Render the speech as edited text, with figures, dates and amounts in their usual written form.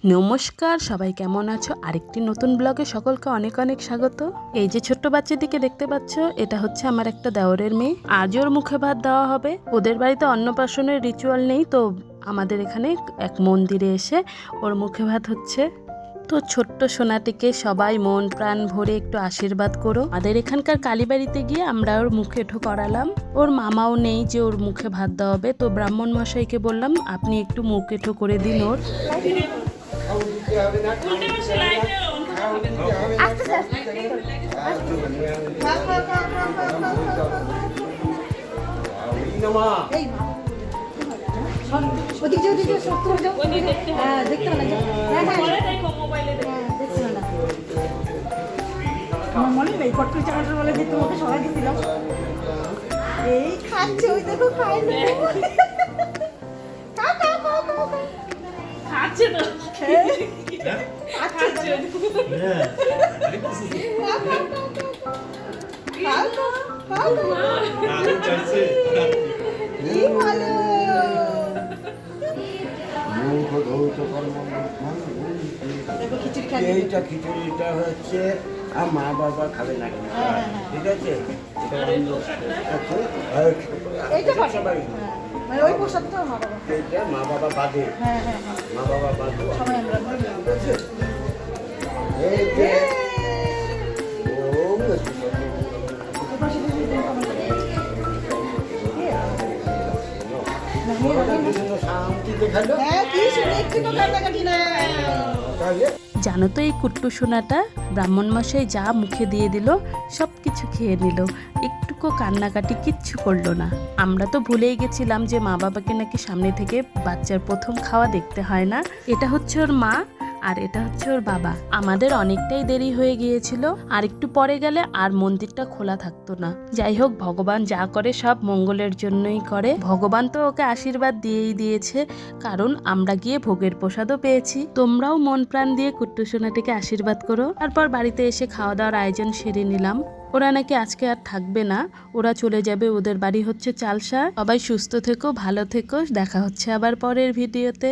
নমস্কার, সবাই কেমন আছো? আরেকটি নতুন ব্লগে সকলকে অনেক অনেক স্বাগত। এই যে ছোট্ট বাচ্চাটিকে দেখতে পাচ্ছ, এটা হচ্ছে আমার একটা দেওরের মেয়ে। আজ ওর মুখে ভাত দেওয়া হবে। ওদের বাড়িতে অন্নপ্রাশনের রিচুয়াল নেই, তো আমাদের এখানে এক মন্দিরে এসে ওর মুখে ভাত হচ্ছে। তো ছোট্ট সোনাটিকে সবাই মন প্রাণ ভরে একটু আশীর্বাদ করো। আমাদের এখানকার কালীবাড়িতে গিয়ে আমরা ওর মুখে এঁঠো করালাম। ওর মামাও নেই যে ওর মুখে ভাত দেওয়া হবে, তো ব্রাহ্মণ মশাইকে বললাম আপনি একটু মুখ এঁঠো করে দিন ওর। আমার মনে নেই কটকুই চামাটার বলে যে তোমাকে সবাই দিয়েছিলাম। এই খাচ্ছে, ওই দেখো খাই না খাচ্ছে তো এইটা খিচুড়িটা হচ্ছে আর মা বাবা খাবে না, ঠিক আছে? সবাই মানে ওই প্রসাদটা মা বাবা, এইটা মা বাবা বাদে, মা বাবা বাদে সবাই আমরা ঠিক আছে? এই যে ওম শান্তি দেখালো। জানো তো এই কুট্টু সোনাটা ব্রাহ্মণ মশাই যা মুখে দিয়ে দিল সব কিছু খেয়ে নিল, একটুকু কান্নাকাটি কিচ্ছু করলো না। আমরা তো ভুলেই গেছিলাম যে মা বাবাকে নাকি সামনে থেকে বাচ্চার প্রথম খাওয়া দেখতে হয় না। এটা হচ্ছে ওর মা আর এটা হচ্ছে ওর বাবা। আমাদের অনেকটাই দেরি হয়ে গিয়েছিল, আর একটু পরে গেলে আর মন্দিরটা খোলা থাকতো না। যাই হোক, ভগবান যা করে সব মঙ্গলের জন্যই করে। ভগবান তো ওকে আশীর্বাদ দিয়েই দিয়েছে, কারণ আমরা গিয়ে ভোগের প্রসাদও পেয়েছি। তোমরাও মন প্রাণ দিয়ে কুট্টু সোনাটিকে আশীর্বাদ করো। তারপর বাড়িতে এসে খাওয়া দাওয়ার আয়োজন সেরে নিলাম। ওরা নাকি আজকে আর থাকবে না, ওরা চলে যাবে। ওদের বাড়ি হচ্ছে চালসা। সবাই সুস্থ থেকো, ভালো থেকো। দেখা হচ্ছে আবার পরের ভিডিওতে।